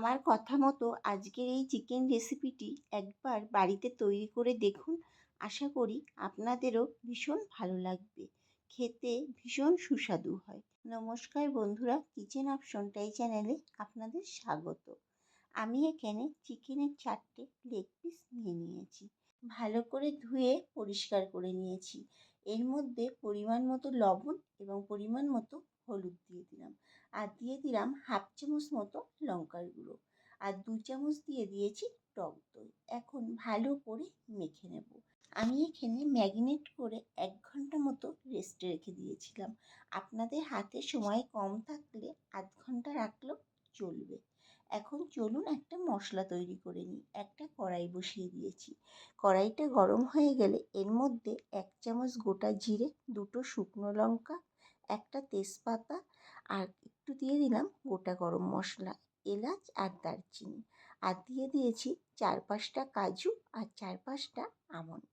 আমার কথা মতো আজকের এই চিকেন রেসিপিটি একবার বাড়িতে তৈরি করে দেখুন। আশা করি আপনাদেরও ভীষণ ভালো লাগবে। খেতে ভীষণ সুস্বাদু হয়। নমস্কার বন্ধুরা, কিচেন অপশনটাই চ্যানেলে আপনাদের স্বাগত। আমি এখানে চিকেনের 4টে লেগ পিস নিয়ে নিয়েছি। ভালো করে ধুয়ে পরিষ্কার করে নিয়েছি। এর মধ্যে পরিমাণ মতো লবণ এবং পরিমাণ মতো হলুদ দিয়ে দিলাম। আর দিয়ে দিলাম হাফ চামচ মতো লঙ্কার গুঁড়ো। আর 2 চামচ দিয়ে দিয়েছি টক দই। এখন ভালো করে মেখে নেব। আমি এখানে ম্যারিনেট করে 1 ঘন্টা মতো রেস্টে রেখে দিয়েছিলাম। আপনাদের হাতে সময় কম থাকলে আধ ঘন্টা রাখলেও চলবে। এখন চলুন একটা মশলা তৈরি করে নিই। একটা কড়াই বসিয়ে দিয়েছি। কড়াইটা গরম হয়ে গেলে এর মধ্যে 1 চামচ গোটা জিরে, 2টো শুকনো লঙ্কা, একটা তেজপাতা আর একটু দিয়ে দিলাম গোটা গরম মশলা, এলাচ আর দারচিনি। আর দিয়ে দিয়েছি 4-5টা কাজু আর 4-5টা আমন্ড।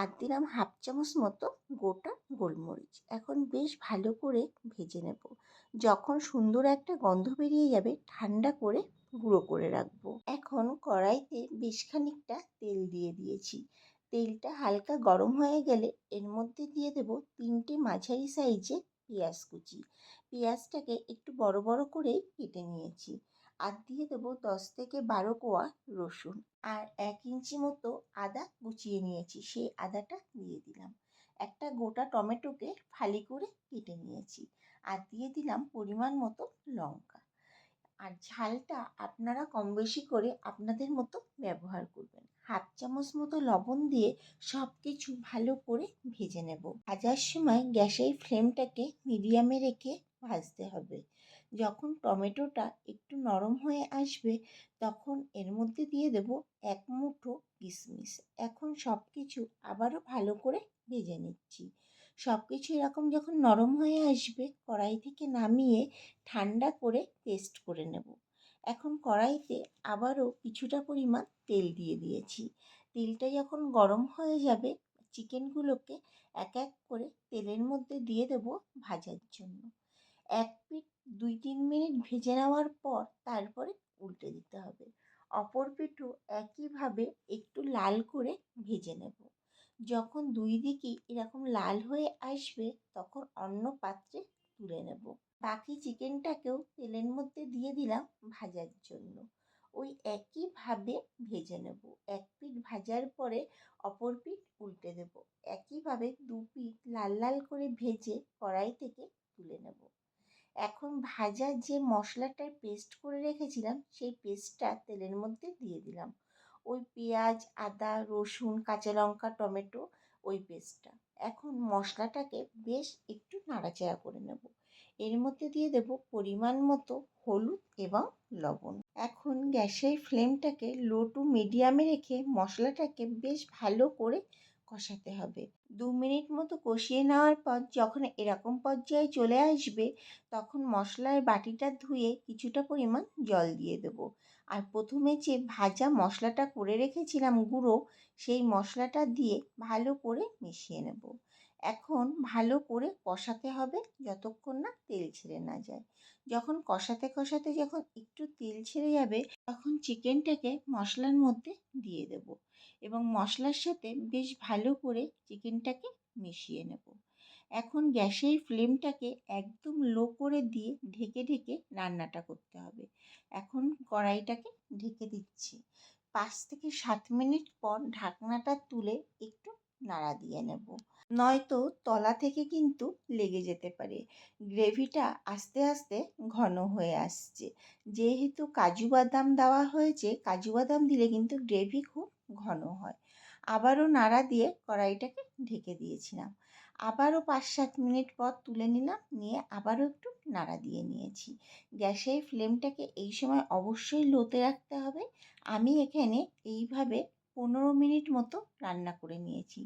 আর দিলাম হাফ চামচ মতো গোটা গোলমরিচ। এখন বেশ ভালো করে ভেজে নেব। যখন সুন্দর একটা গন্ধ বেরিয়ে যাবে ঠান্ডা করে গুঁড়ো করে রাখবো। এখন কড়াইতে বেশ খানিকটা তেল দিয়ে দিয়েছি। তেলটা হালকা গরম হয়ে গেলে এর মধ্যে দিয়ে দেব 3টে মাঝারি সাইজের পেঁয়াজ কুচি। পেঁয়াজটাকে একটু বড় বড় করেই কেটে নিয়েছি। আর দিয়ে দেবো 10 থেকে 12 কোয়া রসুন। আর 1 ইঞ্চি মতো আদা কুচিয়ে নিয়েছি, সেই আদাটা দিয়ে দিলাম। একটা গোটা টমেটোকে ফালি করে কেটে নিয়েছি। আর দিয়ে দিলাম পরিমাণ মতো লঙ্কা। আর ঝালটা আপনারা কম বেশি করে আপনাদের মতো ব্যবহার করবেন। হাফ চামচ মতো লবণ দিয়ে সব কিছু ভালো করে ভেজে নেব। ভাজার সময় গ্যাসের ফ্লেমটাকে মিডিয়ামে রেখে ভাজতে হবে। যখন টমেটোটা একটু নরম হয়ে আসবে তখন এর মধ্যে দিয়ে দেব 1 মুঠো কিশমিশ। এখন সব কিছু আবারও ভালো করে ভেজে নিচ্ছি। সব কিছু এরকম যখন নরম হয়ে আসবে কড়াই থেকে নামিয়ে ঠান্ডা করে পেস্ট করে নেব। এখন কড়াইতে আবারও কিছুটা পরিমাণ তেল দিয়ে দিয়েছি। তেলটা যখন গরম হয়ে যাবে চিকেনগুলোকে এক এক করে তেলের মধ্যে দিয়ে দেব ভাজার জন্য। এক পিঠ 2-3 মিনিট ভেজে নেওয়ার পর তারপরে উল্টে দিতে হবে। অপর পিঠও একইভাবে একটু লাল করে ভেজে নেব। যখন 2 দিকই এরকম লাল হয়ে আসবে তখন অন্য পাত্রে তুলে নেব। বাকি চিকেনটাকেও তেলের মধ্যে দিয়ে দিলাম ভাজার জন্য। ওই একইভাবে ভেজে নেব। এক পিঠ ভাজার পরে অপর পিঠ উল্টে দেব। একইভাবে 2 পিঠ লাল লাল করে ভেজে কড়াই থেকে তুলে নেব। এখন ভাজা যে মশলাটার পেস্ট করে রেখেছিলাম সেই পেস্টটা তেলের মধ্যে দিয়ে দিলাম। ওই পেঁয়াজ, আদা, রসুন, কাঁচা লঙ্কা, টমেটো ওই পেস্টটা। এখন মশলাটাকে বেশ একটু নাড়াচাড়া করে নেব। এর মধ্যে দিয়ে দেব পরিমাণ মতো হলুদ এবং লবণ। এখন গ্যাসের ফ্লেমটাকে লো টু মিডিয়ামে রেখে মশলাটাকে বেশ ভালো করে কষাতে হবে। 2 মিনিট মতো কষিয়ে নেওয়ার পর যখন এরকম পর্যায়ে চলে আসবে তখন মশলার বাটিটা ধুয়ে কিছুটা পরিমাণ জল দিয়ে দেব। আর প্রথমে যে ভাজা মশলাটা করে রেখেছিলাম গুঁড়ো, সেই মশলাটা দিয়ে ভালো করে মিশিয়ে নেব। এখন ভালো করে কষাতে হবে যতক্ষণ না তেল ছেড়ে না যায়। যখন কষাতে কষাতে যখন একটু তেল ছেড়ে যাবে তখন চিকেনটাকে মশলার মধ্যে দিয়ে দেব এবং মশলার সাথে বেশ ভালো করে চিকেনটাকে মিশিয়ে নেব। এখন গ্যাসের ফ্লেমটাকে একদম লো করে দিয়ে ঢেকে ঢেকে রান্নাটা করতে হবে। এখন কড়াইটাকে ঢেকে দিচ্ছি। 5 থেকে 7 মিনিট পর ঢাকনাটা তুলে একটু নাড়া দিয়ে নেব, নয়তো তলা থেকে কিন্তু লেগে যেতে পারে। গ্রেভিটা আস্তে আস্তে ঘন হয়ে আসছে। যেহেতু কাজু বাদাম দেওয়া হয়েছে, কাজু বাদাম দিলে কিন্তু গ্রেভি খুব ঘন হয়। আবারও নাড়া দিয়ে কড়াইটাকে ঢেকে দিয়েছিলাম। আবারও 5-7 মিনিট পর তুলে নিলাম, নিয়ে আবারও একটু নাড়া দিয়ে নিয়েছি। গ্যাসের ফ্লেমটাকে এই সময় অবশ্যই লোতে রাখতে হবে। আমি এখানে এইভাবে 15 মিনিট মতো রান্না করে নিয়েছি।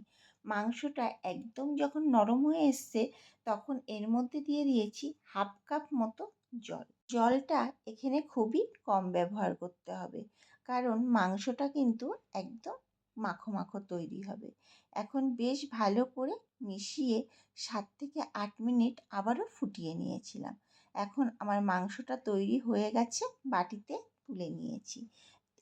মাংসটা একদম যখন নরম হয়ে এসছে তখন এর মধ্যে দিয়ে দিয়েছি হাফ কাপ মতো জল। জলটা এখানে খুবই কম ব্যবহার করতে হবে, কারণ মাংসটা কিন্তু একদম মাখো মাখো তৈরি হবে। এখন বেশ ভালো করে মিশিয়ে 7 থেকে 8 মিনিট আবারও ফুটিয়ে নিয়েছিলাম। এখন আমার মাংসটা তৈরি হয়ে গেছে, বাটিতে তুলে নিয়েছি।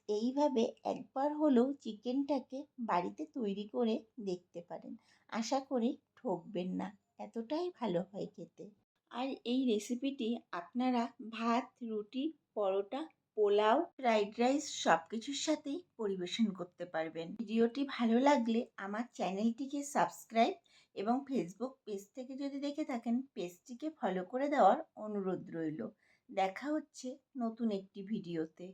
এইভাবে একবার হলেও চিকেনটাকে বাড়িতে তৈরি করে দেখতে পারেন। আশা করি ঠকবেন না, এতটাই ভালো হয় খেতে। আর এই রেসিপিটি আপনারা ভাত, রুটি, পরোটা, পোলাও, ফ্রাইড রাইস সব কিছুর সাথেই পরিবেশন করতে পারবেন। ভিডিওটি ভালো লাগলে আমার চ্যানেলটিকে সাবস্ক্রাইব এবং ফেসবুক পেজ থেকে যদি দেখে থাকেন পেজটিকে ফলো করে দেওয়ার অনুরোধ রইল। দেখা হচ্ছে নতুন একটি ভিডিওতে।